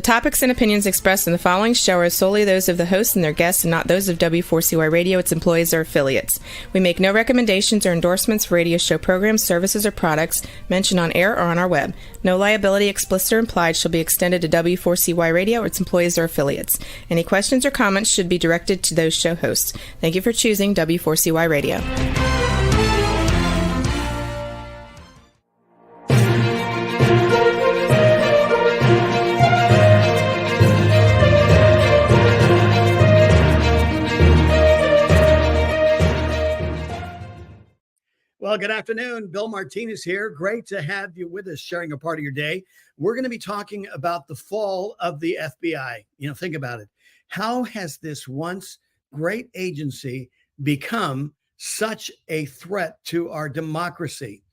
topics and opinions expressed in the following show are solely those of the host and their guests and not those of W4CY Radio, its employees, or affiliates. We make no recommendations or endorsements for radio show programs, services, or products mentioned on air or on our web. No liability, explicit or implied, shall be extended to W4CY Radio or its employees or affiliates. Any questions or comments should be directed to those show hosts. Thank you for choosing W4CY Radio. Well, good afternoon. Bill Martinez here. Great to have you with us, sharing a part of your day. We're going to be talking about the fall of the FBI. Think about it. How has this once great agency become such a threat to our democracy?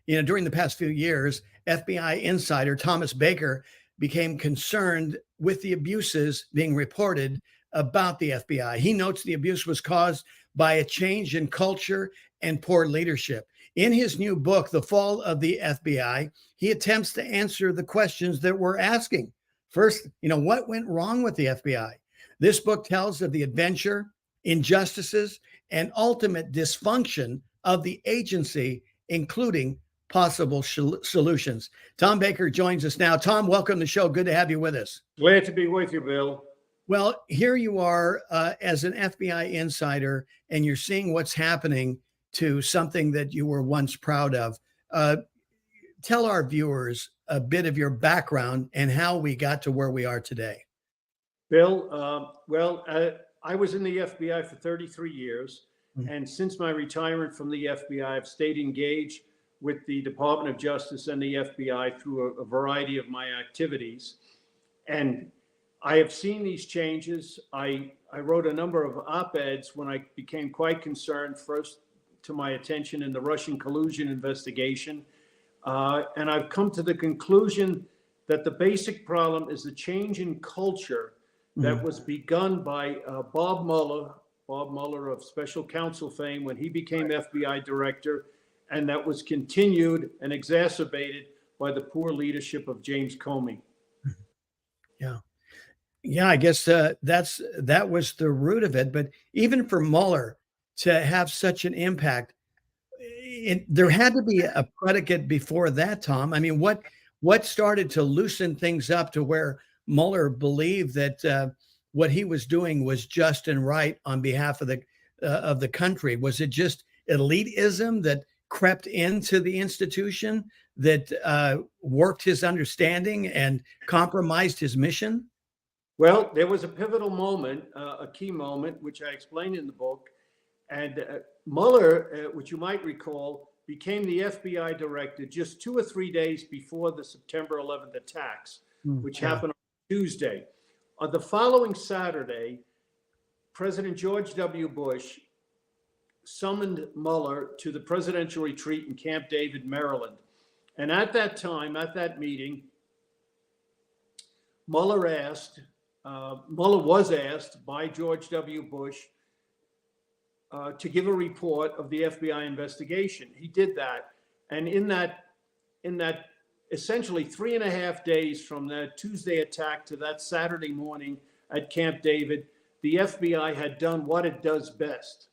During the past few years, FBI insider Thomas Baker became concerned with the abuses being reported about the FBI. He notes the abuse was caused by a change in culture and poor leadership. In his new book, The Fall of the FBI, he attempts to answer the questions that we're asking. First, what went wrong with the FBI? This book tells of the adventure, injustices, and ultimate dysfunction of the agency, including possible solutions. Tom Baker joins us now. Tom, welcome to the show. Good to have you with us. Glad to be with you, Bill. Well, here you are as an FBI insider, and you're seeing what's happening to something that you were once proud of. Tell our viewers a bit of your background and how we got to where we are today. Bill, I was in the FBI for 33 years. Mm-hmm. And since my retirement from the FBI, I've stayed engaged with the Department of Justice and the FBI through a variety of my activities. And I have seen these changes. I wrote a number of op-eds when I became quite concerned, first to my attention in the Russian collusion investigation. And I've come to the conclusion that the basic problem is the change in culture that was begun by Bob Mueller of special counsel fame when he became FBI director, and that was continued and exacerbated by the poor leadership of James Comey. Yeah, I guess that was the root of it. But even for Mueller to have such an impact, there had to be a predicate before that, Tom. I mean, what started to loosen things up to where Mueller believed that what he was doing was just and right on behalf of the country? Was it just elitism that crept into the institution that warped his understanding and compromised his mission? Well, there was a pivotal moment, a key moment, which I explained in the book. And Mueller, which you might recall, became the FBI director just 2 or 3 days before the September 11th attacks, which happened on Tuesday. On the following Saturday, President George W. Bush summoned Mueller to the presidential retreat in Camp David, Maryland. And at that time, at that meeting, Mueller was asked by George W. Bush to give a report of the FBI investigation. He did that. And in that essentially 3.5 days from that Tuesday attack to that Saturday morning at Camp David, the FBI had done what it does best,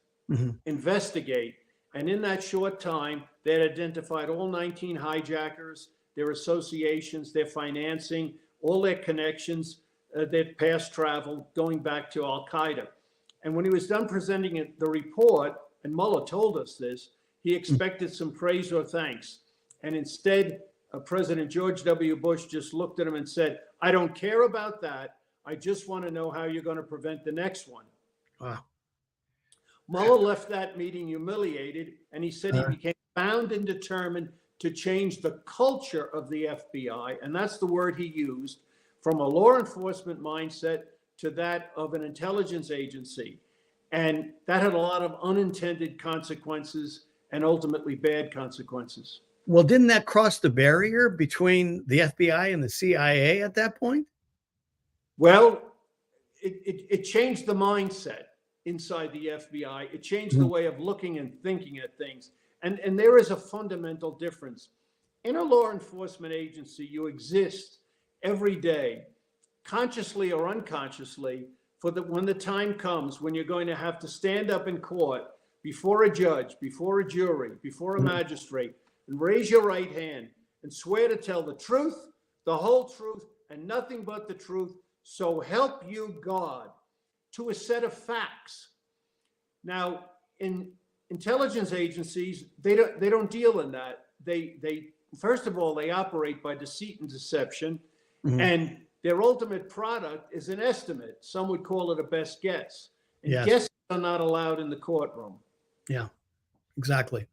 investigate. And in that short time, they had identified all 19 hijackers, their associations, their financing, all their connections, their past travel, going back to Al-Qaeda. And when he was done presenting the report, and Mueller told us this, he expected some praise or thanks. And instead, President George W. Bush just looked at him and said, "I don't care about that. I just want to know how you're going to prevent the next one." Wow. Mueller left that meeting humiliated, and he said he became bound and determined to change the culture of the FBI. And that's the word he used, from a law enforcement mindset to that of an intelligence agency. And that had a lot of unintended consequences and ultimately bad consequences. Well, didn't that cross the barrier between the FBI and the CIA at that point? Well, it changed the mindset inside the FBI. It changed the way of looking and thinking at things. And there is a fundamental difference. In a law enforcement agency, you exist every day consciously or unconsciously, when the time comes when you're going to have to stand up in court before a judge, before a jury, before a magistrate, and raise your right hand and swear to tell the truth, the whole truth, and nothing but the truth, so help you God, to a set of facts. Now, in intelligence agencies, they don't deal in that. They first of all, they operate by deceit and deception, and their ultimate product is an estimate. Some would call it a best guess. And guesses are not allowed in the courtroom. Yeah, exactly.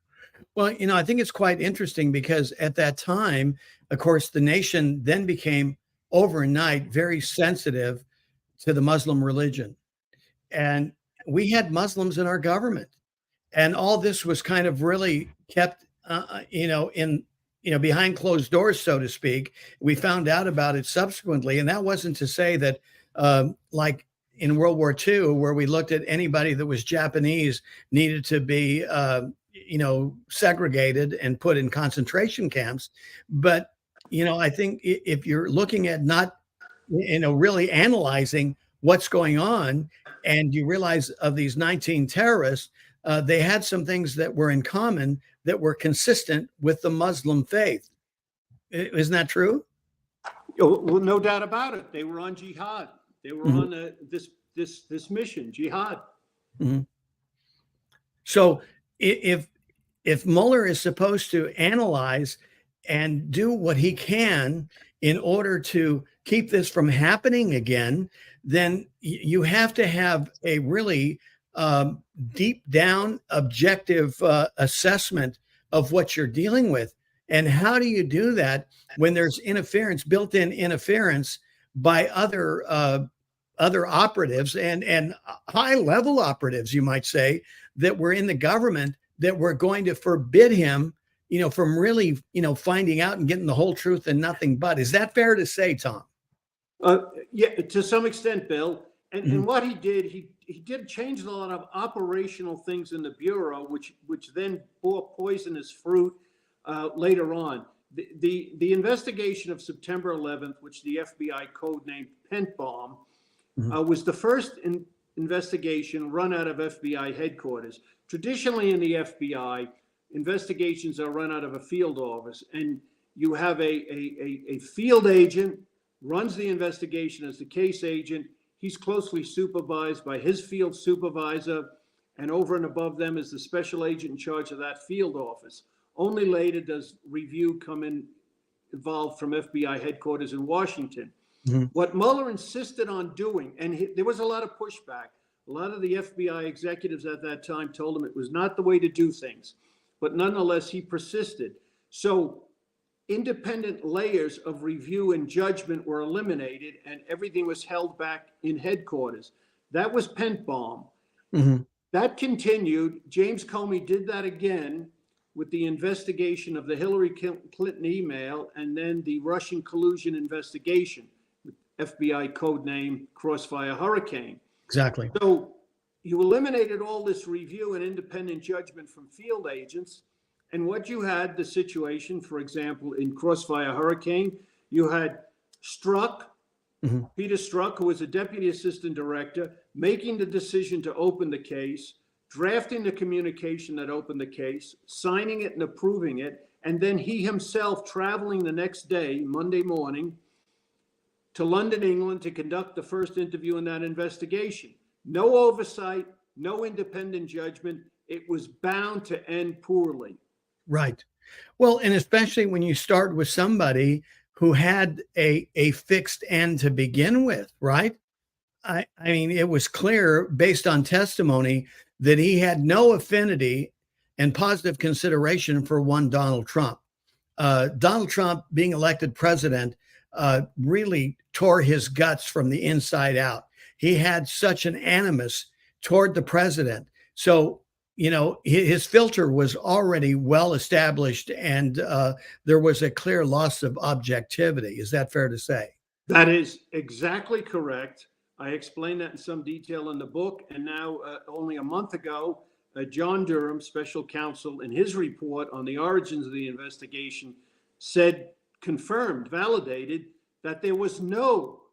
Well, I think it's quite interesting because at that time, of course, the nation then became overnight very sensitive to the Muslim religion. And we had Muslims in our government. And all this was kind of really kept, behind closed doors, so to speak. We found out about it subsequently. And that wasn't to say that, like in World War II, where we looked at anybody that was Japanese needed to be, segregated and put in concentration camps. But, I think if you're looking at not, really analyzing what's going on, and you realize of these 19 terrorists, they had some things that were in common that were consistent with the Muslim faith. Isn't that true? Well, no doubt about it. They were on jihad. They were on this mission, jihad. Mm-hmm. So if Mueller is supposed to analyze and do what he can in order to keep this from happening again, then you have to have a really deep down objective assessment of what you're dealing with. And how do you do that when there's built-in interference by other operatives and high-level operatives, you might say, that were in the government that were going to forbid him, from really, finding out and getting the whole truth and nothing but. Is that fair to say, Tom? Yeah, to some extent, Bill. And what he did, he did change a lot of operational things in the Bureau, which then bore poisonous fruit later on. The investigation of September 11th, which the FBI codenamed Pent Bomb, was the first investigation run out of FBI headquarters. Traditionally in the FBI, investigations are run out of a field office, and you have a field agent runs the investigation as the case agent. He's closely supervised by his field supervisor, and over and above them is the special agent in charge of that field office. Only later does review come involved from FBI headquarters in Washington. What Mueller insisted on doing, and there was a lot of pushback. A lot of the FBI executives at that time told him it was not the way to do things, but nonetheless, he persisted. So independent layers of review and judgment were eliminated, and everything was held back in headquarters. That was Pent Bomb. That continued. James Comey did that again with the investigation of the Hillary Clinton email and then the Russian collusion investigation, FBI codename Crossfire Hurricane. Exactly. So you eliminated all this review and independent judgment from field agents. And what you had, the situation, for example, in Crossfire Hurricane, you had Strzok, Peter Strzok, who was a deputy assistant director, making the decision to open the case, drafting the communication that opened the case, signing it and approving it, and then he himself traveling the next day, Monday morning, to London, England, to conduct the first interview in that investigation. No oversight, no independent judgment. It was bound to end poorly. Right. Well, and especially when you start with somebody who had a fixed end to begin with, right? I mean, it was clear based on testimony that he had no affinity and positive consideration for one Donald Trump. Donald Trump being elected president really tore his guts from the inside out. He had such an animus toward the president. So, his filter was already well established, and there was a clear loss of objectivity. Is that fair to say? That is exactly correct. I explained that in some detail in the book. And now, only a month ago, John Durham, special counsel, in his report on the origins of the investigation, confirmed, validated that there was no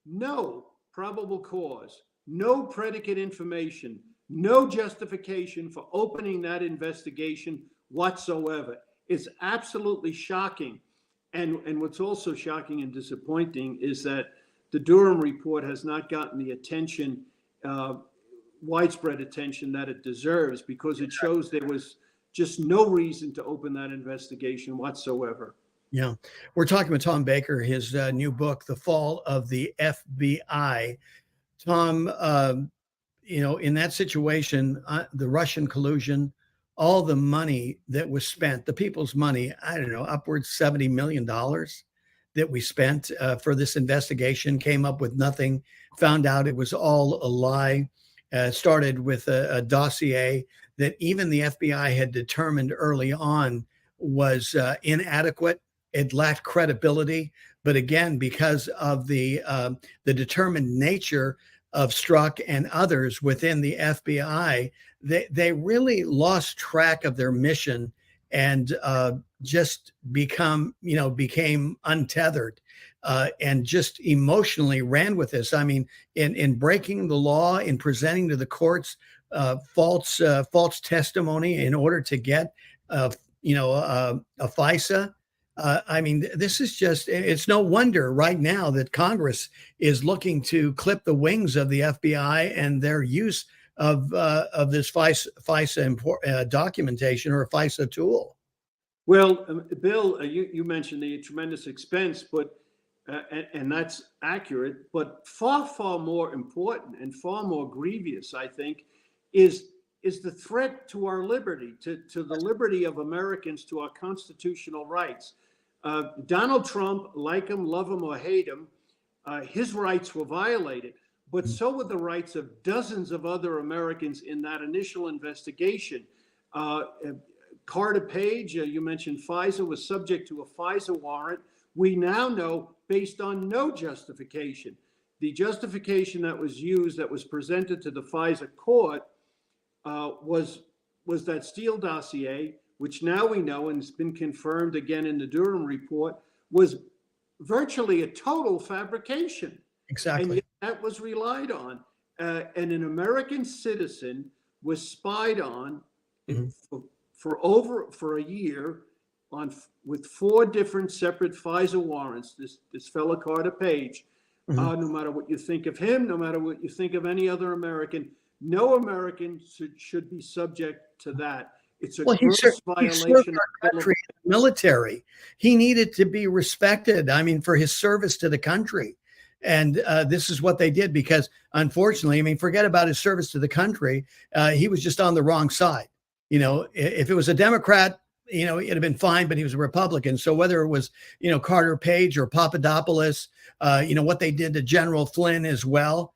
no probable cause, no predicate information, no justification for opening that investigation whatsoever. It's absolutely shocking. And what's also shocking and disappointing is that the Durham report has not gotten the attention, widespread attention that it deserves, because it shows there was just no reason to open that investigation whatsoever. Yeah. We're talking with Tom Baker, his new book, The Fall of the FBI. Tom, in that situation, the Russian collusion, all the money that was spent, the people's money, I don't know, upwards $70 million that we spent for this investigation, came up with nothing, found out it was all a lie, started with a dossier that even the FBI had determined early on was inadequate. It lacked credibility. But again, because of the determined nature of Strzok and others within the FBI, they really lost track of their mission and just became untethered and just emotionally ran with this. I mean, in breaking the law, in presenting to the courts false testimony in order to get a FISA. I mean, this is just, it's no wonder right now that Congress is looking to clip the wings of the FBI and their use of this FISA documentation, or a FISA tool. Well, Bill, you mentioned the tremendous expense, but and that's accurate, but far, far more important and far more grievous, I think, is the threat to our liberty, to the liberty of Americans, to our constitutional rights. Donald Trump, like him, love him or hate him, his rights were violated, but so were the rights of dozens of other Americans in that initial investigation. Carter Page, you mentioned FISA, was subject to a FISA warrant. We now know, based on no justification, the justification that was used, that was presented to the FISA court, was that Steele dossier, which now we know, and it's been confirmed again in the Durham report, was virtually a total fabrication. Exactly. And yet that was relied on. And an American citizen was spied on for a year with 4 different separate FISA warrants, this fellow Carter Page. No matter what you think of him, no matter what you think of any other American, no American should be subject to that. It's a gross violation of our country, military. He needed to be respected. I mean, for his service to the country. And this is what they did, because unfortunately, I mean, forget about his service to the country. He was just on the wrong side. If it was a Democrat, it'd have been fine, but he was a Republican. So whether it was, Carter Page or Papadopoulos, what they did to General Flynn as well.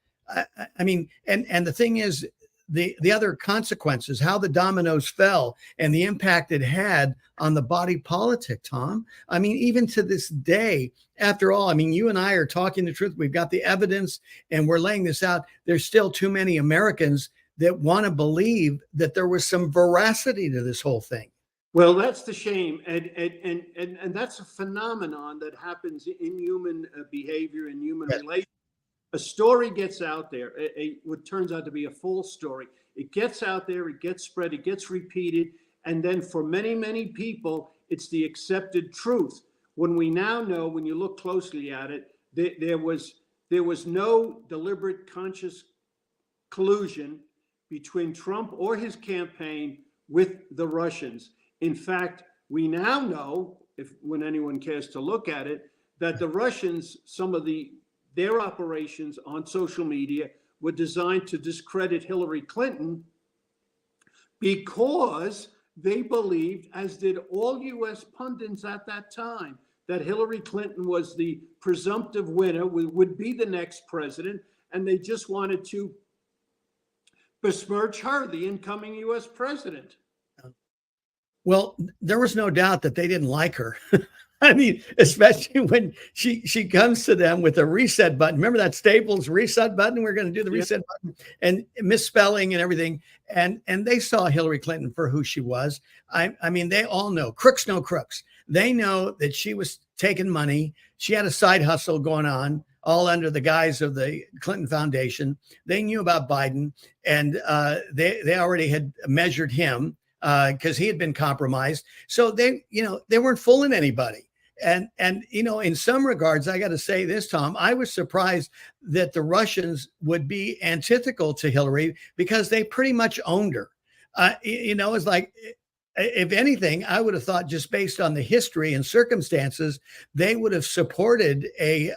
I mean, and the thing is, the other consequences, how the dominoes fell and the impact it had on the body politic, Tom. I mean, even to this day, after all, I mean, you and I are talking the truth. We've got the evidence and we're laying this out. There's still too many Americans that want to believe that there was some veracity to this whole thing. Well, that's the shame. And that's a phenomenon that happens in human behavior and human relations. A story gets out there, what turns out to be a false story. It gets out there, it gets spread, it gets repeated. And then for many, many people, it's the accepted truth. When we now know, when you look closely at it, there was no deliberate, conscious collusion between Trump or his campaign with the Russians. In fact, we now know, when anyone cares to look at it, that the Russians, their operations on social media were designed to discredit Hillary Clinton, because they believed, as did all U.S. pundits at that time, that Hillary Clinton was the presumptive winner, would be the next president, and they just wanted to besmirch her, the incoming U.S. president. Well, there was no doubt that they didn't like her. I mean, especially when she comes to them with a reset button. Remember that Staples reset button? We're going to do the reset button, and misspelling and everything. And they saw Hillary Clinton for who she was. I mean, they all know, crooks know crooks. They know that she was taking money. She had a side hustle going on all under the guise of the Clinton Foundation. They knew about Biden, and they already had measured him because he had been compromised. So they weren't fooling anybody. And in some regards, I got to say this, Tom, I was surprised that the Russians would be antithetical to Hillary because they pretty much owned her. It's like, if anything, I would have thought, just based on the history and circumstances, they would have supported a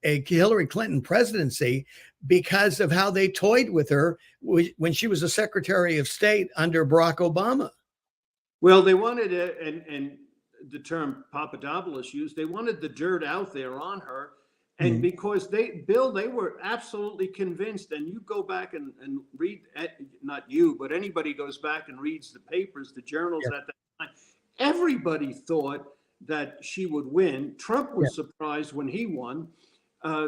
Hillary Clinton presidency because of how they toyed with her when she was a Secretary of State under Barack Obama. Well, they wanted and the term Papadopoulos used, they wanted the dirt out there on her. And because they were absolutely convinced, and you go back and read, not you, but anybody goes back and reads the papers, the journals at that time, everybody thought that she would win. Trump was surprised when he won.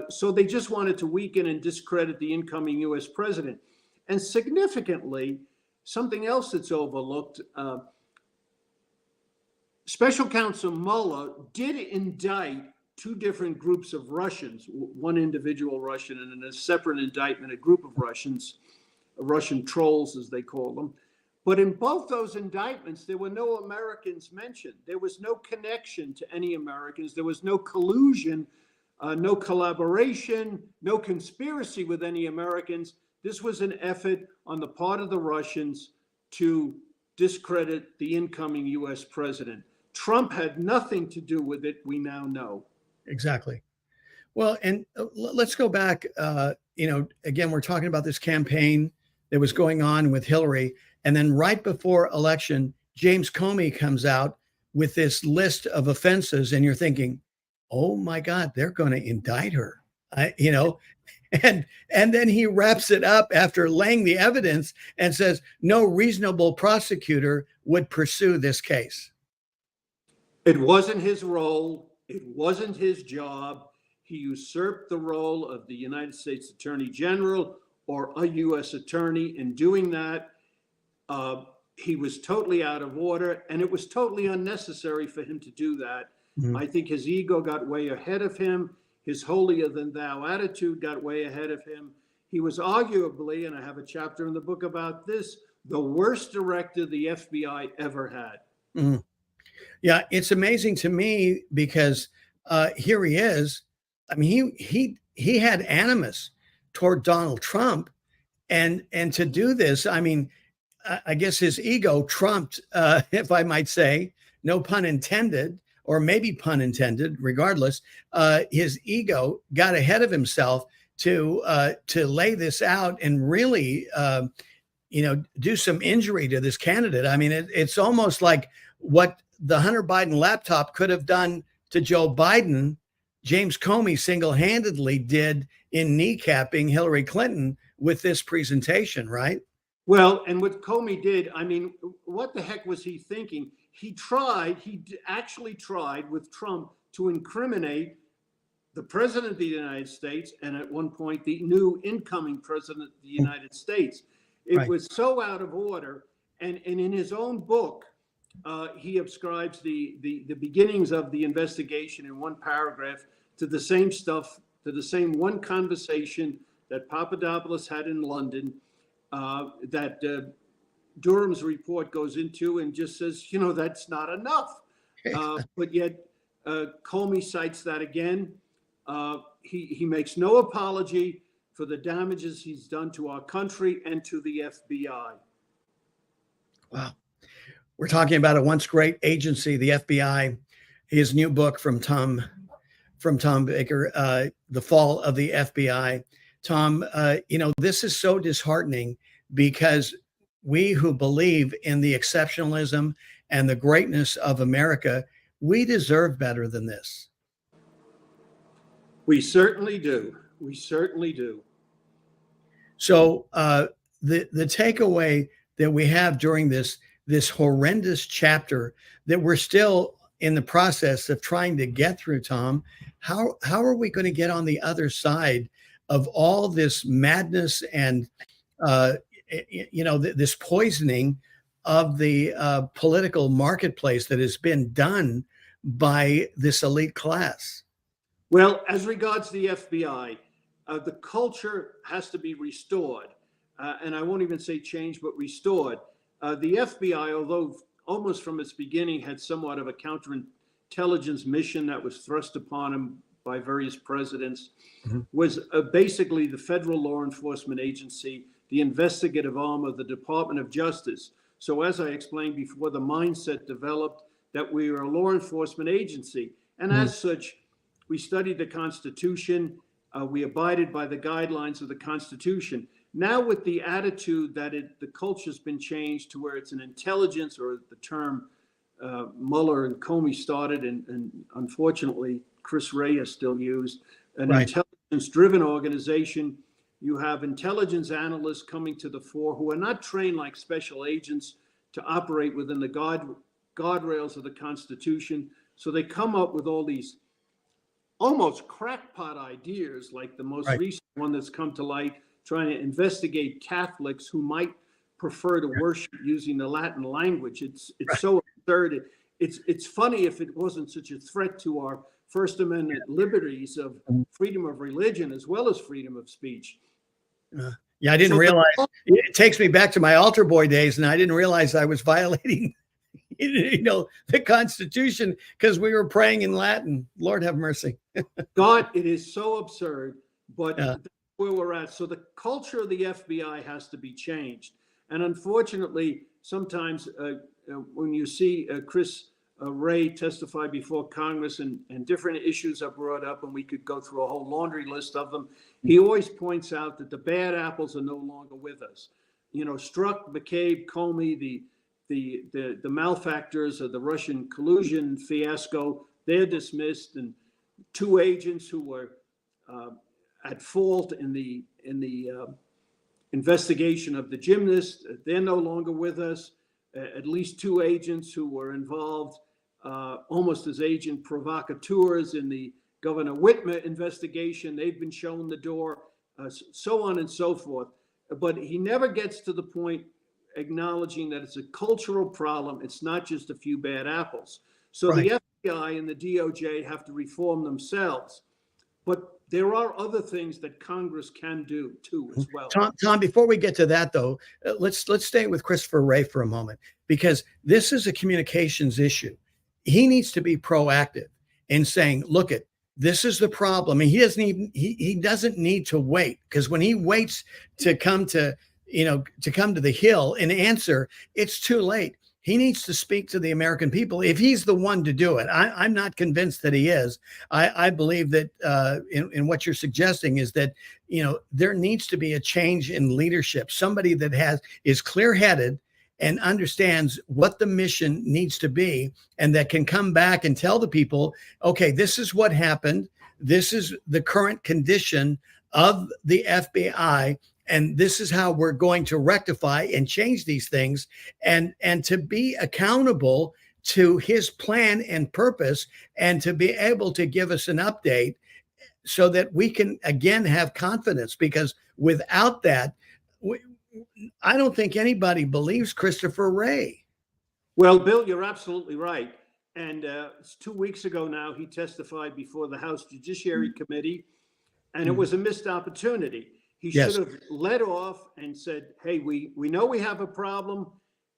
So they just wanted to weaken and discredit the incoming U.S. president. And significantly, something else that's overlooked, Special Counsel Mueller did indict two different groups of Russians, one individual Russian, and in a separate indictment, a group of Russians, Russian trolls, as they call them. But in both those indictments, there were no Americans mentioned. There was no connection to any Americans. There was no collusion, no collaboration, no conspiracy with any Americans. This was an effort on the part of the Russians to discredit the incoming U.S. president. Trump had nothing to do with it, we now know. Exactly. Well, and let's go back. Again, we're talking about this campaign that was going on with Hillary. And then right before election, James Comey comes out with this list of offenses. And you're thinking, oh, my God, they're going to indict her. And then he wraps it up after laying the evidence and says no reasonable prosecutor would pursue this case. It wasn't his role. It wasn't his job. He usurped the role of the United States Attorney General or a U.S. attorney. In doing that, he was totally out of order, and it was totally unnecessary for him to do that. I think his ego got way ahead of him. His holier-than-thou attitude got way ahead of him. He was arguably, and I have a chapter in the book about this, the worst director the FBI ever had. Yeah, it's amazing to me because here he is. I mean, he had animus toward Donald Trump, and to do this, I mean, I guess his ego trumped, if I might say, no pun intended, or maybe pun intended. Regardless, his ego got ahead of himself to lay this out and really, do some injury to this candidate. I mean, it's almost like what the Hunter Biden laptop could have done to Joe Biden, James Comey single-handedly did in kneecapping Hillary Clinton with this presentation, right? Well, and what Comey did, I mean, what the heck was he thinking? He actually tried with Trump to incriminate the president of the United States and at one point the new incoming president of the United States. It was so out of order. And in his own book, he ascribes the beginnings of the investigation in one paragraph to the same stuff, to the same one conversation that Papadopoulos had in London, that Durham's report goes into and just says, that's not enough. But yet Comey cites that again. He makes no apology for the damages he's done to our country and to the FBI. Wow. We're talking about a once great agency, the FBI. His new book from Tom Baker, The Fall of the FBI. Tom, this is so disheartening because we who believe in the exceptionalism and the greatness of America, we deserve better than this. We certainly do. We certainly do. So the takeaway that we have during this horrendous chapter that we're still in the process of trying to get through, Tom, how are we going to get on the other side of all this madness and this poisoning of the political marketplace that has been done by this elite class? Well, as regards the FBI, the culture has to be restored. And I won't even say changed, but restored. The FBI, although almost from its beginning had somewhat of a counterintelligence mission that was thrust upon him by various presidents, was basically the federal law enforcement agency, the investigative arm of the Department of Justice. So as I explained before, the mindset developed that we were a law enforcement agency. And as such, we studied the Constitution. We abided by the guidelines of the Constitution. Now with the attitude that the culture's been changed to where it's an intelligence, or the term Mueller and Comey started, and unfortunately Chris Wray is still used, an intelligence-driven organization. You have intelligence analysts coming to the fore who are not trained like special agents to operate within the guardrails of the Constitution. So they come up with all these almost crackpot ideas, like the most recent one that's come to light, trying to investigate Catholics who might prefer to worship using the Latin language. It's so absurd. It's funny if it wasn't such a threat to our First Amendment liberties of freedom of religion as well as freedom of speech. Yeah, I didn't realize. It takes me back to my altar boy days, and I didn't realize I was violating, the Constitution because we were praying in Latin. Lord have mercy. God, it is so absurd, but that's where we're at. So the culture of the FBI has to be changed. And unfortunately, sometimes when you see Chris Wray testify before Congress and different issues are brought up, and we could go through a whole laundry list of them, he always points out that the bad apples are no longer with us. Strzok, McCabe, Comey, the malefactors of the Russian collusion fiasco, they're dismissed, and two agents who were at fault in the investigation of the gymnast, they're no longer with us. At least two agents who were involved almost as agent provocateurs in the Governor Whitmer investigation, they've been shown the door, so on and so forth. But he never gets to the point acknowledging that it's a cultural problem. It's not just a few bad apples. So the FBI and the DOJ have to reform themselves. But there are other things that Congress can do too, as well. Tom, before we get to that though, let's stay with Christopher Wray for a moment, because this is a communications issue. He needs to be proactive in saying, look, this is the problem. And he doesn't need to wait, because when he waits to come to the Hill and answer, it's too late. He needs to speak to the American people if he's the one to do it. I'm not convinced that he is. I believe that in what you're suggesting is that, there needs to be a change in leadership, somebody that is clear-headed and understands what the mission needs to be, and that can come back and tell the people, okay, this is what happened. This is the current condition of the FBI. And this is how we're going to rectify and change these things, and to be accountable to his plan and purpose, and to be able to give us an update so that we can again have confidence, because without that, I don't think anybody believes Christopher Wray. Well, Bill, you're absolutely right. And 2 weeks ago now, he testified before the House Judiciary Committee, and it was a missed opportunity. He should have led off and said, hey, we know we have a problem,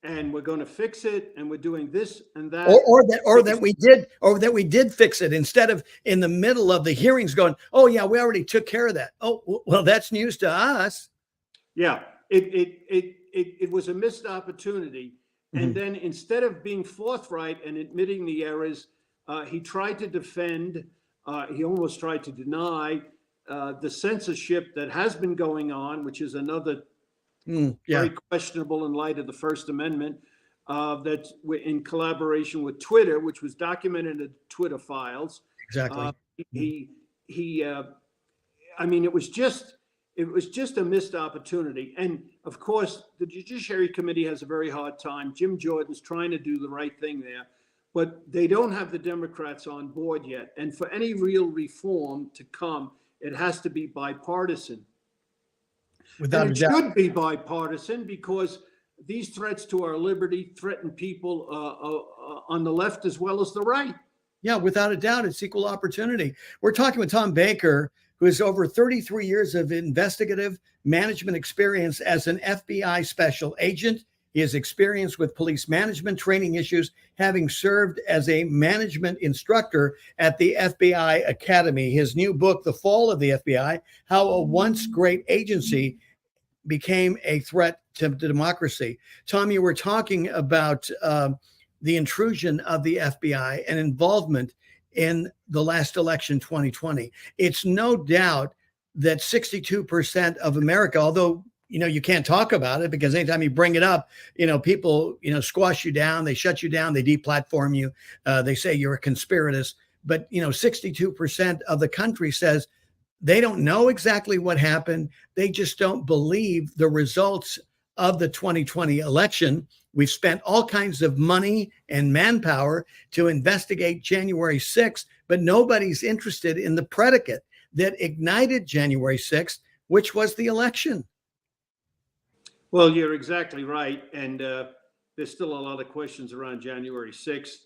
and we're going to fix it, and we're doing this and that. Or that we did fix it, instead of in the middle of the hearings going, oh yeah, we already took care of that. Oh, well, that's news to us. Yeah, it was a missed opportunity. And then instead of being forthright and admitting the errors, he tried to defend, he almost tried to deny the censorship that has been going on, which is another very questionable in light of the First Amendment, that's in collaboration with Twitter, which was documented in the Twitter files. Exactly. I mean, it was just a missed opportunity. And of course, the Judiciary Committee has a very hard time. Jim Jordan's trying to do the right thing there, but they don't have the Democrats on board yet. And for any real reform to come, it has to be bipartisan. Without and it should be bipartisan, because these threats to our liberty threaten people on the left as well as the right. Yeah, without a doubt, it's equal opportunity. We're talking with Tom Baker, who has over 33 years of investigative management experience as an FBI special agent. He has experience with police management training issues, having served as a management instructor at the FBI Academy. His new book, The Fall of the FBI, How a Once Great Agency Became a Threat to Democracy. Tom, you were talking about the intrusion of the FBI and involvement in the last election, 2020. It's no doubt that 62% of America, although you can't talk about it because anytime you bring it up, people, squash you down, they shut you down, they deplatform you, they say you're a conspiratist. But, 62% of the country says they don't know exactly what happened. They just don't believe the results of the 2020 election. We've spent all kinds of money and manpower to investigate January 6th, but nobody's interested in the predicate that ignited January 6th, which was the election. Well, you're exactly right. And there's still a lot of questions around January 6th.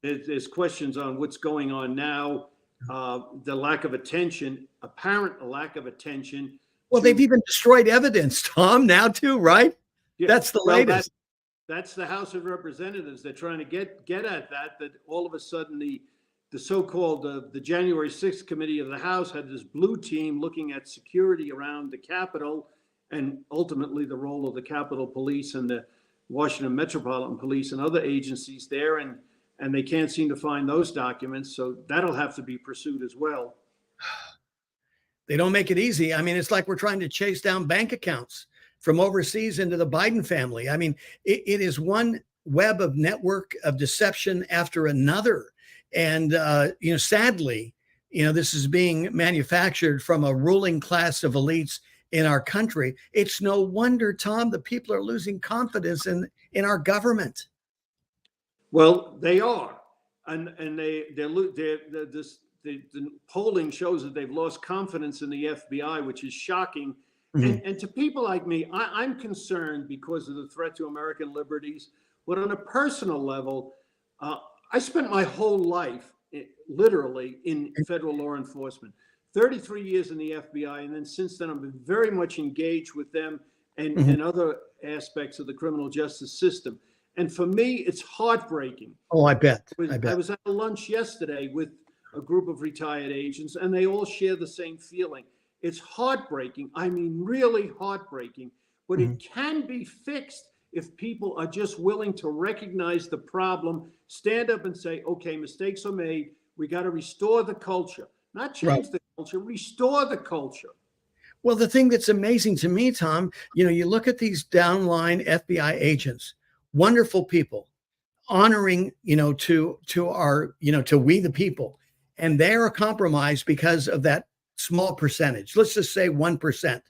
There's questions on what's going on now, the lack of attention, apparent lack of attention. Well, they've even destroyed evidence, Tom, now too, right? Yeah, that's the latest. That's the House of Representatives. They're trying to get at that all of a sudden the so-called the January 6th committee of the House had this blue team looking at security around the Capitol and ultimately the role of the Capitol Police and the Washington Metropolitan Police and other agencies there. And they can't seem to find those documents. So that'll have to be pursued as well. They don't make it easy. I mean, it's like we're trying to chase down bank accounts from overseas into the Biden family. I mean, it is one web of network of deception after another. And, sadly, this is being manufactured from a ruling class of elites in our country. It's no wonder, Tom, that people are losing confidence in our government. Well, they are. And the polling shows that they've lost confidence in the FBI, which is shocking. Mm-hmm. And to people like me, I'm concerned because of the threat to American liberties. But on a personal level, I spent my whole life literally in federal law enforcement, 33 years in the FBI. And then since then, I've been very much engaged with them and other aspects of the criminal justice system. And for me, it's heartbreaking. Oh, I bet. I was at a lunch yesterday with a group of retired agents, and they all share the same feeling. It's heartbreaking. I mean, really heartbreaking. But it can be fixed if people are just willing to recognize the problem, stand up and say, okay, mistakes are made. We got to restore the culture, not change the culture, restore the culture. Well, the thing that's amazing to me, Tom, you look at these downline FBI agents, wonderful people, honoring, to our, to we the people. And they are compromised because of that small percentage. Let's just say 1%.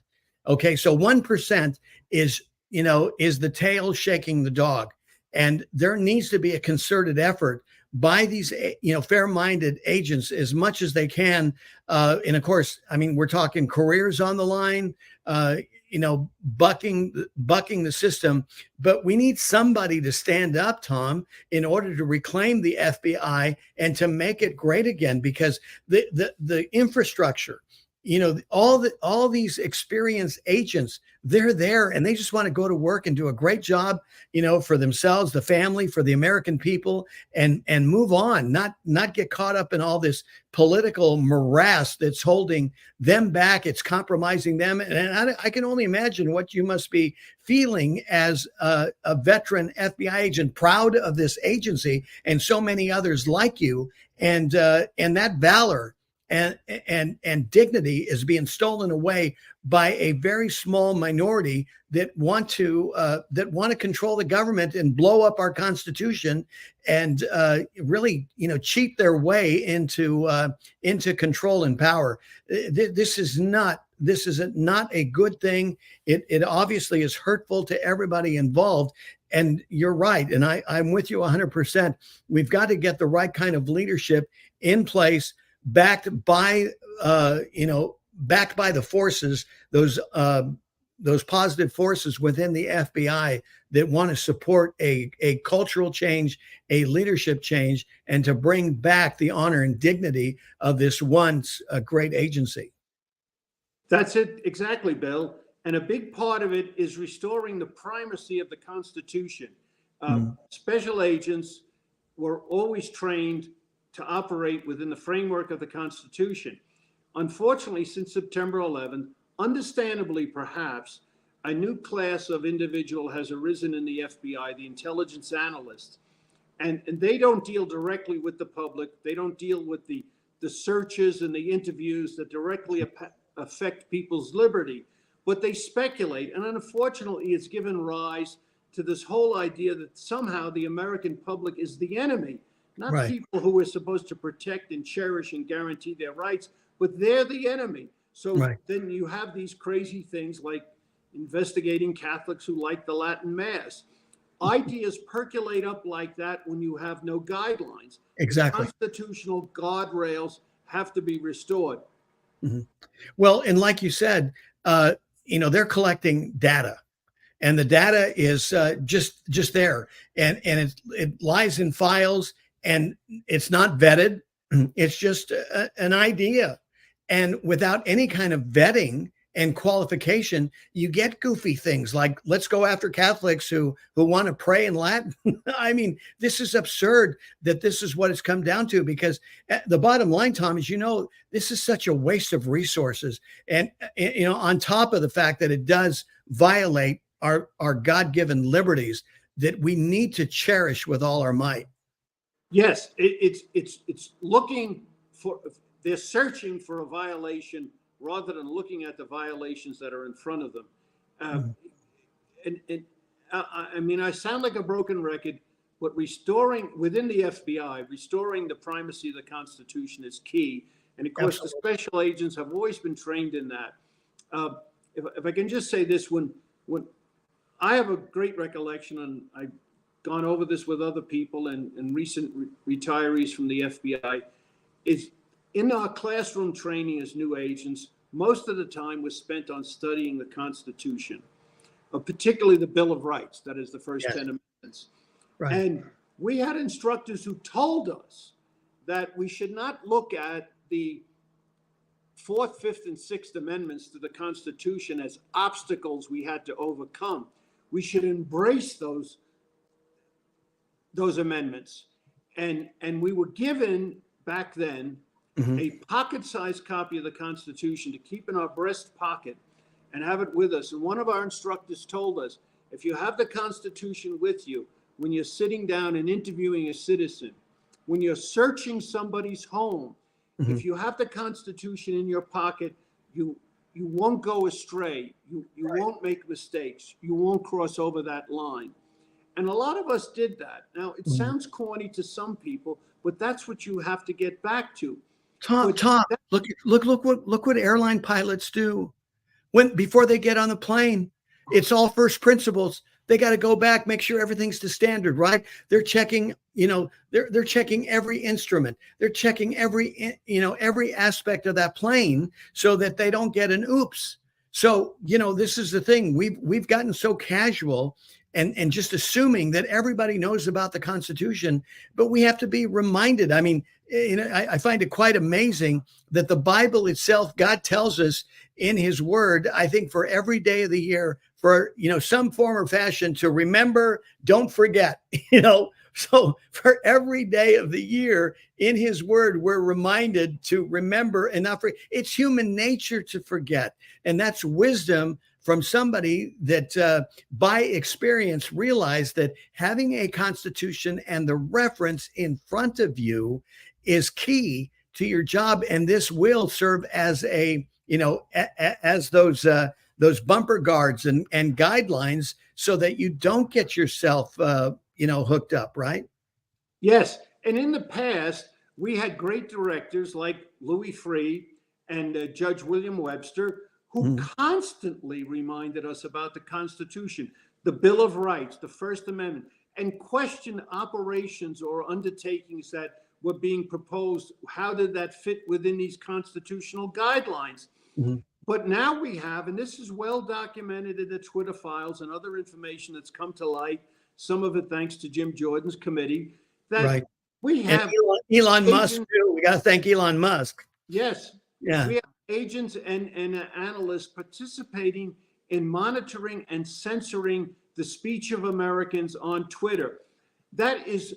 Okay. So 1% is the tail shaking the dog. And there needs to be a concerted effort by these, fair-minded agents as much as they can. And of course, I mean, we're talking careers on the line, bucking the system, but we need somebody to stand up, Tom, in order to reclaim the FBI and to make it great again, because the infrastructure, all these experienced agents, they're there and they just want to go to work and do a great job, for themselves, the family, for the American people, and move on, not get caught up in all this political morass that's holding them back. It's compromising them. And I can only imagine what you must be feeling as a veteran FBI agent, proud of this agency and so many others like you. And that valor and dignity is being stolen away by a very small minority that want to control the government and blow up our Constitution and really cheat their way into control and power. This is not a good thing. It obviously is hurtful to everybody involved. And you're right, and I'm with you 100%. We've got to get the right kind of leadership in place, backed by the forces, those those positive forces within the FBI that want to support a cultural change, a leadership change, and to bring back the honor and dignity of this once a great agency. That's it, exactly, Bill. And a big part of it is restoring the primacy of the Constitution. Special agents were always trained to operate within the framework of the Constitution. Unfortunately, since September 11th, understandably perhaps, a new class of individual has arisen in the FBI, the intelligence analysts. And they don't deal directly with the public. They don't deal with the searches and the interviews that directly affect people's liberty, but they speculate. And unfortunately, it's given rise to this whole idea that somehow the American public is the enemy, not Right. people who are supposed to protect and cherish and guarantee their rights, but they're the enemy. So Right. then you have these crazy things like investigating Catholics who like the Latin Mass. Ideas percolate up like that when you have no guidelines. Exactly. Constitutional guardrails have to be restored. Mhm. Well, and like you said, they're collecting data, and the data is just there, and it lies in files, and it's not vetted. It's just an idea, and without any kind of vetting and qualification, you get goofy things like let's go after Catholics who want to pray in Latin. I mean, this is absurd that this is what it's come down to, because the bottom line, Tom, is, this is such a waste of resources. And, on top of the fact that it does violate our God-given liberties that we need to cherish with all our might. Yes, it's looking for, they're searching for a violation rather than looking at the violations that are in front of them. I mean, I sound like a broken record, but restoring within the FBI, restoring the primacy of the Constitution is key. And of course, Absolutely. the special agents have always been trained in that. If I can just say this, when I have a great recollection, and I've gone over this with other people and recent retirees from the FBI, is in our classroom training as new agents, most of the time was spent on studying the Constitution, particularly the Bill of Rights, that is the first 10 amendments. Right. And we had instructors who told us that we should not look at the 4th, 5th, and 6th Amendments to the Constitution as obstacles we had to overcome. We should embrace those amendments. And we were given back then a pocket-sized copy of the Constitution to keep in our breast pocket and have it with us. And one of our instructors told us, if you have the Constitution with you, when you're sitting down and interviewing a citizen, when you're searching somebody's home, if you have the Constitution in your pocket, you won't go astray. You won't make mistakes. You won't cross over that line. And a lot of us did that. Now, it sounds corny to some people, but that's what you have to get back to. Tom, look what airline pilots do before they get on the plane. It's all first principles. They got to go back, make sure everything's to standard, right? They're checking, they're checking every instrument. They're checking every aspect of that plane so that they don't get an oops. So, this is the thing. We've gotten so casual and just assuming that everybody knows about the Constitution, but we have to be reminded. I mean, I find it quite amazing that the Bible itself, God tells us in his word, I think for every day of the year, for, some form or fashion to remember, don't forget, so for every day of the year in his word, we're reminded to remember and not forget. It's human nature to forget. And that's wisdom from somebody that by experience realized that having a Constitution and the reference in front of you is key to your job. And this will serve as as those bumper guards and guidelines so that you don't get yourself, hooked up, right? Yes. And in the past, we had great directors like Louis Freeh and Judge William Webster, who constantly reminded us about the Constitution, the Bill of Rights, the First Amendment, and questioned operations or undertakings that were being proposed. How did that fit within these constitutional guidelines? But now we have, and this is well documented in the Twitter files and other information that's come to light, some of it thanks to Jim Jordan's committee, that Right. we And have Elon Musk agents, too. We got to thank Elon Musk. yes, Yeah. we have agents and analysts participating in monitoring and censoring the speech of Americans on Twitter. That is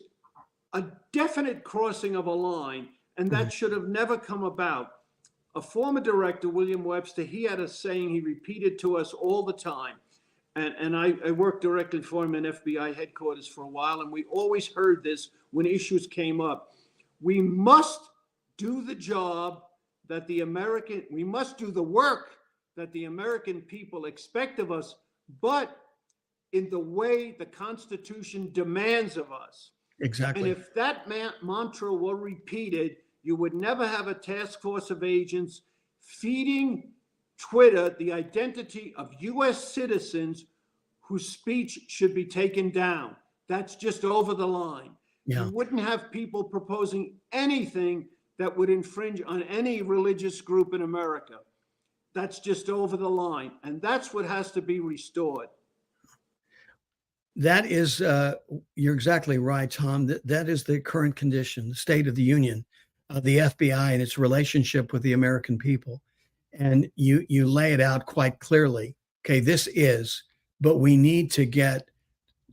a definite crossing of a line, and that should have never come about. A former director, William Webster, he had a saying he repeated to us all the time. And I worked directly for him in FBI headquarters for a while, and we always heard this when issues came up. We must do the job that we must do the work that the American people expect of us, but in the way the Constitution demands of us. Exactly. And if that mantra were repeated, you would never have a task force of agents feeding Twitter the identity of U.S. citizens whose speech should be taken down. That's just over the line. Yeah. You wouldn't have people proposing anything that would infringe on any religious group in America. That's just over the line. And that's what has to be restored. That is, you're exactly right, Tom. That is the current condition, the state of the union of the FBI and its relationship with the American people. And you lay it out quite clearly. Okay, this is, but we need to get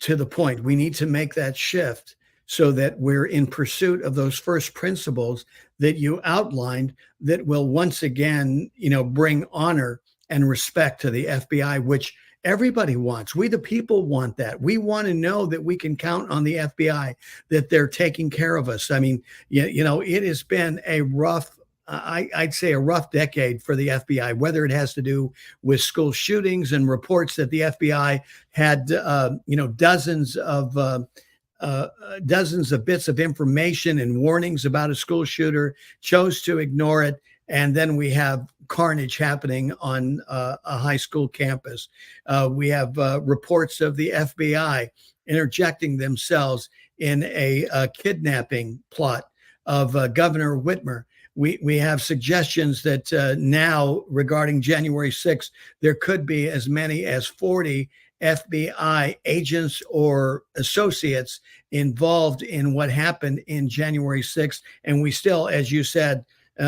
to the point. We need to make that shift so that we're in pursuit of those first principles that you outlined that will once again, bring honor and respect to the FBI, which everybody wants. We, the people, want that. We want to know that we can count on the FBI, that they're taking care of us. I mean, it has been a rough, I'd say a rough decade for the FBI, whether it has to do with school shootings and reports that the FBI had, dozens of bits of information and warnings about a school shooter, chose to ignore it. And then we have carnage happening on a high school campus. We have reports of the FBI interjecting themselves in a kidnapping plot of Governor Whitmer. We have suggestions that now regarding January 6th, there could be as many as 40 FBI agents or associates involved in what happened in January 6th. And we still, as you said,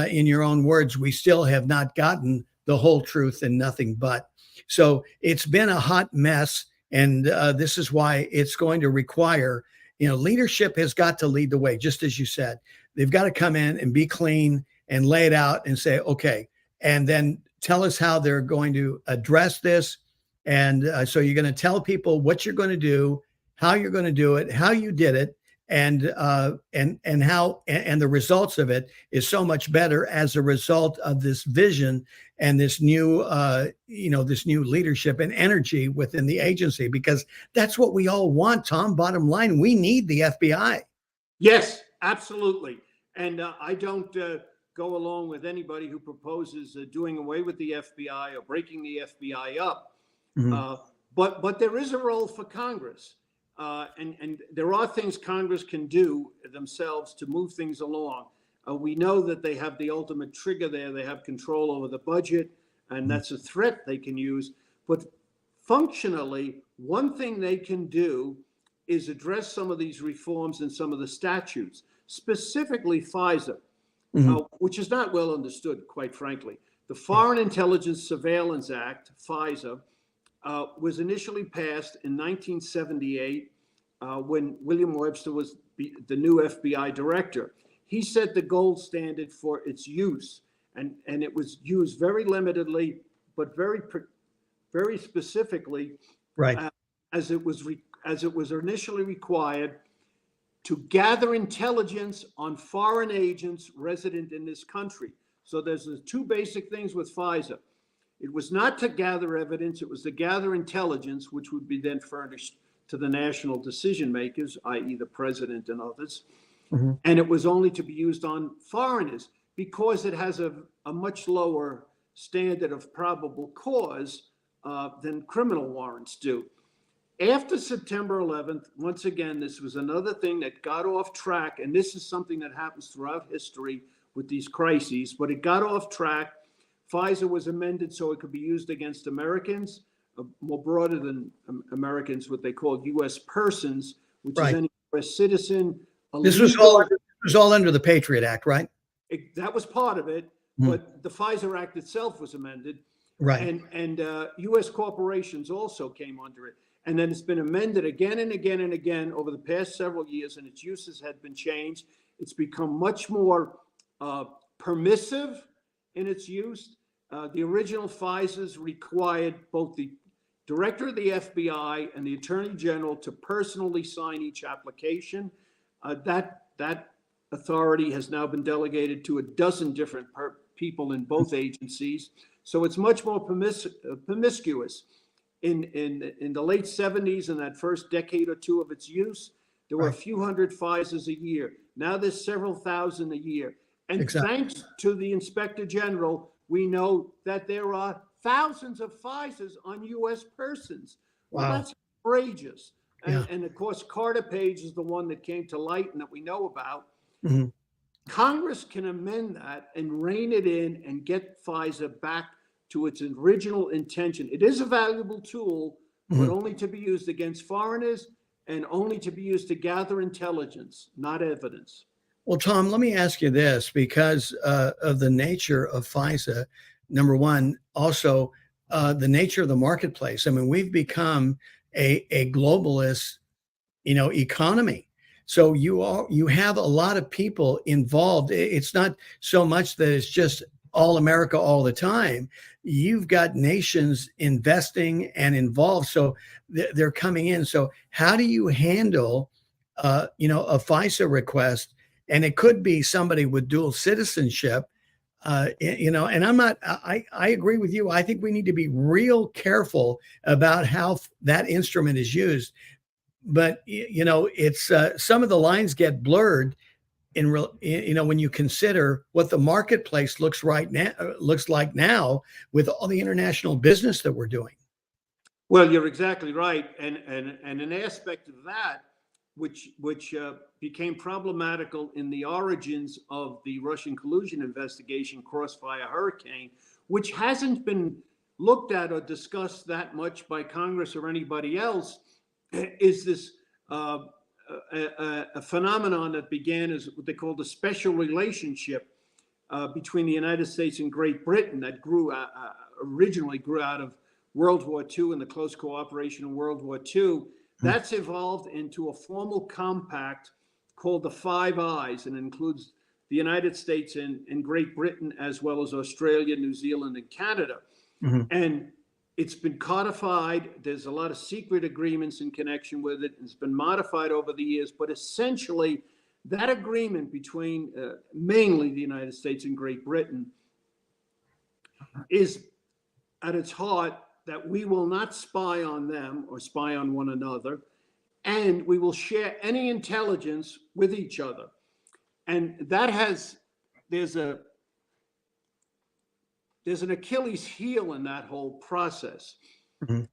in your own words, we still have not gotten the whole truth and nothing but. So it's been a hot mess. And this is why it's going to require, leadership has got to lead the way, just as you said. They've got to come in and be clean and lay it out and say, okay, and then tell us how they're going to address this. And so you're going to tell people what you're going to do, how you're going to do it, how you did it, and how the results of it is so much better as a result of this vision and this new leadership and energy within the agency, because that's what we all want, Tom. Bottom line, we need the FBI. Yes, absolutely. And I don't go along with anybody who proposes doing away with the FBI or breaking the FBI up. Mm-hmm. But there is a role for Congress. And there are things Congress can do themselves to move things along. We know that they have the ultimate trigger there. They have control over the budget, and that's a threat they can use. But functionally, one thing they can do is address some of these reforms in some of the statutes, specifically FISA, which is not well understood, quite frankly. The Foreign Intelligence Surveillance Act, FISA, was initially passed in 1978 when William Webster was the new FBI director. He set the gold standard for its use, and it was used very limitedly, but very specifically, right, as it was initially required to gather intelligence on foreign agents resident in this country. So there's the two basic things with FISA. It was not to gather evidence, it was to gather intelligence, which would be then furnished to the national decision makers, i.e. the president and others. Mm-hmm. And it was only to be used on foreigners because it has a much lower standard of probable cause than criminal warrants do. After September 11th, once again, this was another thing that got off track, and this is something that happens throughout history with these crises, but it got off track. FISA was amended so it could be used against Americans, more broader than Americans, what they call U.S. persons, which is any U.S. citizen. This was all under the Patriot Act, right? That was part of it, but the FISA Act itself was amended. Right. And U.S. corporations also came under it. And then it's been amended again and again and again over the past several years, and its uses had been changed. It's become much more permissive in its use. The original FISAs required both the director of the FBI and the attorney general to personally sign each application. That authority has now been delegated to a dozen different people in both agencies. So it's much more promiscuous. In the late 70s, in that first decade or two of its use, there were a few hundred FISAs a year. Now there's several thousand a year. And thanks to the Inspector General, we know that there are thousands of FISAs on U.S. persons. Well, that's outrageous. And of course, Carter Page is the one that came to light and that we know about. Congress can amend that and rein it in and get FISA back to its original intention. It is a valuable tool, but only to be used against foreigners and only to be used to gather intelligence, not evidence. Well, Tom, let me ask you this, because of the nature of FISA, number one, also the nature of the marketplace. I mean, we've become a globalist, economy. So you have a lot of people involved. It's not so much that it's just all America all the time. You've got nations investing and involved. So they're coming in. So how do you handle, a FISA request? And it could be somebody with dual citizenship, and I agree with you. I think we need to be real careful about how that instrument is used. But, it's some of the lines get blurred when you consider what the marketplace looks like now with all the international business that we're doing. Well, you're exactly right. And an aspect of that, which became problematical in the origins of the Russian collusion investigation, Crossfire Hurricane, which hasn't been looked at or discussed that much by Congress or anybody else, is this a phenomenon that began as what they call the special relationship between the United States and Great Britain that originally grew out of World War II and the close cooperation in World War II. That's evolved into a formal compact called the Five Eyes, and includes the United States and Great Britain, as well as Australia, New Zealand, and Canada. And it's been codified. There's a lot of secret agreements in connection with it. It's been modified over the years, but essentially that agreement between mainly the United States and Great Britain is at its heart that we will not spy on them or spy on one another, and we will share any intelligence with each other. And there's an Achilles heel in that whole process. And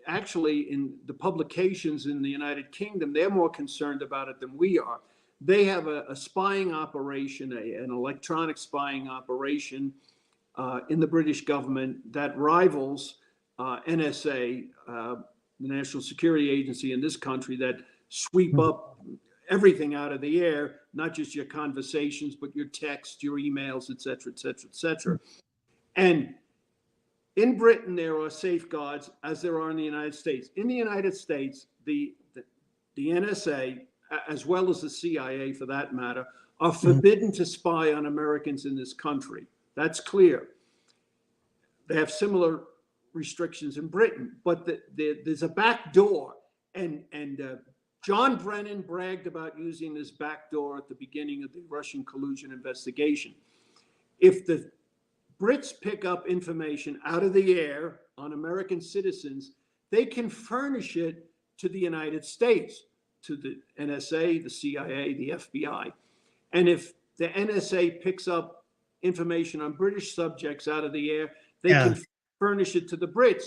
actually in the publications in the United Kingdom, they're more concerned about it than we are. They have a spying operation, an electronic spying operation in the British government that rivals NSA, the National Security Agency in this country, that sweep up everything out of the air, not just your conversations, but your texts, your emails, et cetera, et cetera, et cetera. And in Britain, there are safeguards as there are in the United States. In the United States, the NSA, as well as the CIA for that matter, are forbidden to spy on Americans in this country. That's clear. They have similar restrictions in Britain, but there's a back door. And John Brennan bragged about using this back door at the beginning of the Russian collusion investigation. If the Brits pick up information out of the air on American citizens, they can furnish it to the United States, to the NSA, the CIA, the FBI. And if the NSA picks up information on British subjects out of the air, they can furnish it to the Brits.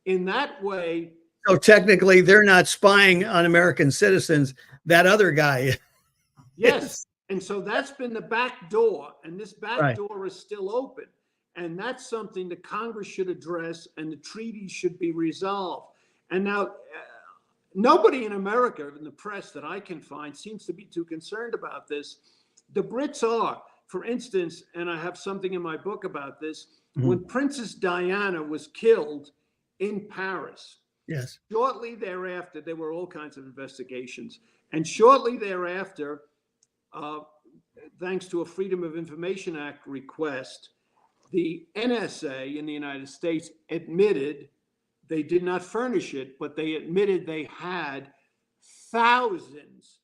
In that way. So technically, they're not spying on American citizens. That other guy. Yes. And so that's been the back door, and this back Right. door is still open. And that's something that Congress should address, and the treaties should be resolved. And now, nobody in America, in the press that I can find, seems to be too concerned about this. The Brits are. For instance, and I have something in my book about this, when Princess Diana was killed in Paris, Yes. shortly thereafter, there were all kinds of investigations. And shortly thereafter, thanks to a Freedom of Information Act request, the NSA in the United States admitted, they did not furnish it, but they admitted they had thousands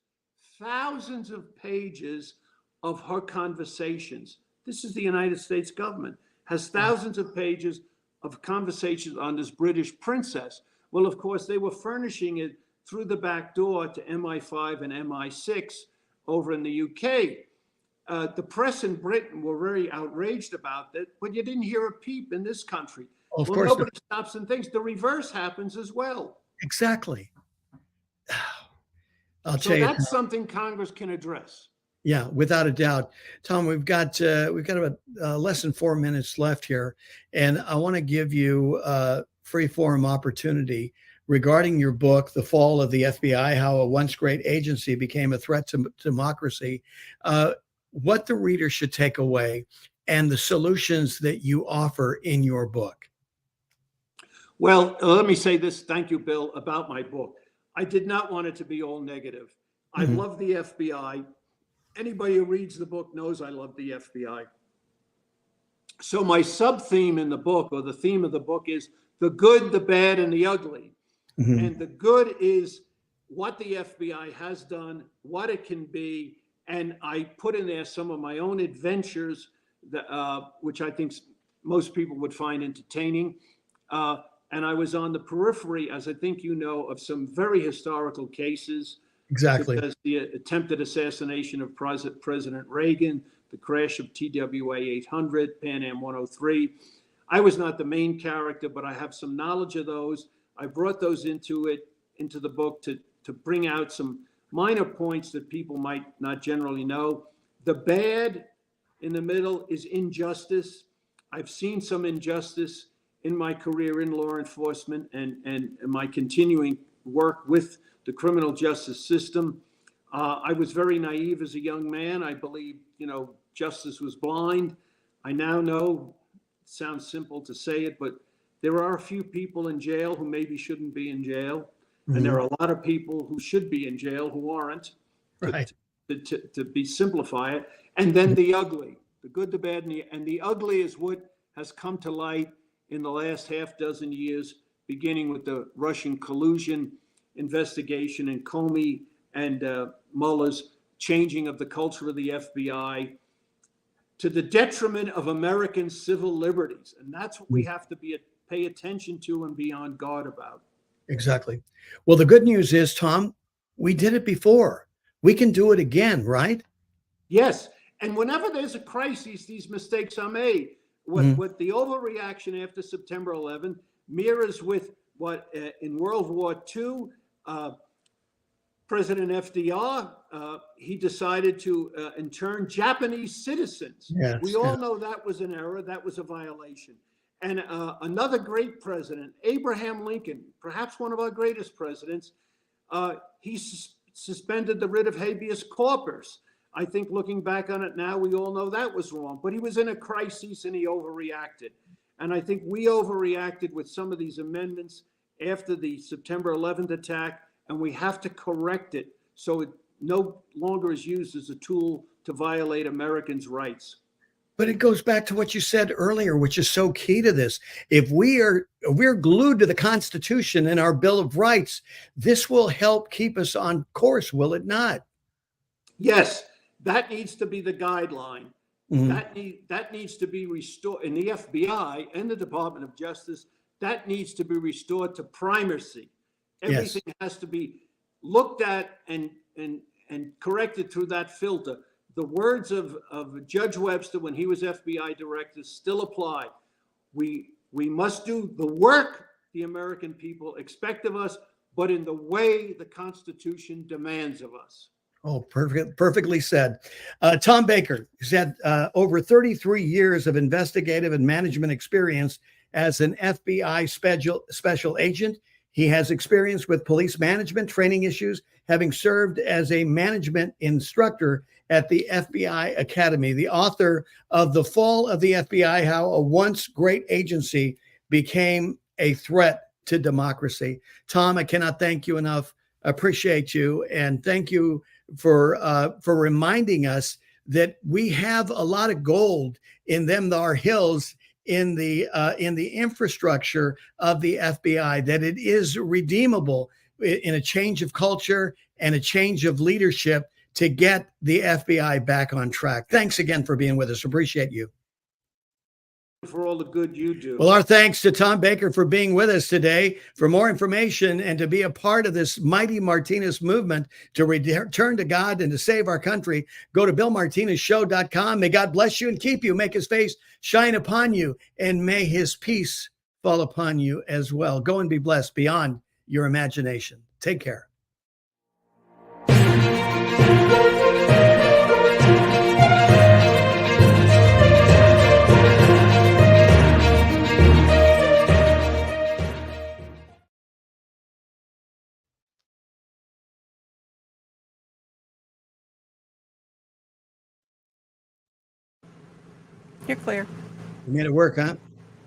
of pages of her conversations. This is the United States government, has thousands of pages of conversations on this British princess. Well, of course, they were furnishing it through the back door to MI5 and MI6 over in the UK. The press in Britain were very outraged about that, but you didn't hear a peep in this country. Of Well, course. nobody stops and thinks. The reverse happens as well. Exactly. I'll So tell you. that's something Congress can address. Yeah, without a doubt. Tom, we've got about less than 4 minutes left here, and I want to give you a free forum opportunity regarding your book, The Fall of the FBI, How a Once Great Agency Became a Threat to Democracy, what the reader should take away and the solutions that you offer in your book. Well, let me say this, thank you, Bill, about my book. I did not want it to be all negative. I love the FBI. Anybody who reads the book knows I love the FBI. So my sub-theme in the book, or the theme of the book, is the good, the bad, and the ugly. And the good is what the FBI has done, what it can be, and I put in there some of my own adventures, that, which I think most people would find entertaining. And I was on the periphery, as I think you know, of some very historical cases. Exactly. Such as the attempted assassination of President Reagan, the crash of TWA 800, Pan Am 103. I was not the main character, but I have some knowledge of those. I brought those into the book to bring out some minor points that people might not generally know. The bad in the middle is injustice. I've seen some injustice in my career in law enforcement and my continuing work with the criminal justice system. I was very naive as a young man. I believed, justice was blind. I now know, it sounds simple to say it, but there are a few people in jail who maybe shouldn't be in jail. And there are a lot of people who should be in jail who aren't, Right. to simplify it. And then the ugly, the good, the bad, and the ugly is what has come to light in the last half dozen years, beginning with the Russian collusion investigation and Comey and Mueller's changing of the culture of the FBI to the detriment of American civil liberties. And that's what we have to pay attention to and be on guard about. Exactly. Well, the good news is, Tom, we did it before. We can do it again, right? Yes. And whenever there's a crisis, these mistakes are made. What the overreaction after September 11 mirrors with what in World War II, President FDR, he decided to intern Japanese citizens. Yes, we all know that was an error. That was a violation. And another great president, Abraham Lincoln, perhaps one of our greatest presidents, he suspended the writ of habeas corpus. I think looking back on it now, we all know that was wrong, but he was in a crisis and he overreacted. And I think we overreacted with some of these amendments after the September 11th attack, and we have to correct it so it no longer is used as a tool to violate Americans' rights. But it goes back to what you said earlier, which is so key to this. If we're glued to the Constitution and our Bill of Rights, this will help keep us on course, will it not? Yes, that needs to be the guideline. That needs to be restored in the FBI and the Department of Justice. That needs to be restored to primacy. Everything has to be looked at and corrected through that filter. The words of Judge Webster when he was FBI director still apply. We must do the work the American people expect of us, but in the way the Constitution demands of us. Oh, perfectly said. Tom Baker has had over 33 years of investigative and management experience as an FBI special agent. He has experience with police management training issues, having served as a management instructor at the FBI Academy, the author of The Fall of the FBI, How a Once Great Agency Became a Threat to Democracy. Tom, I cannot thank you enough. Appreciate you, and thank you for reminding us that we have a lot of gold in them thar hills in the infrastructure of the FBI, that it is redeemable in a change of culture and a change of leadership to get the FBI back on track. Thanks again for being with us. Appreciate you. For all the good you do. Well, our thanks to Tom Baker for being with us today. For more information and to be a part of this mighty Martinez movement to return to God and to save our country, go to BillMartinezShow.com. May God bless you and keep you, make his face shine upon you, and may his peace fall upon you as well. Go and be blessed beyond your imagination. Take care. You're clear. You made it work, huh?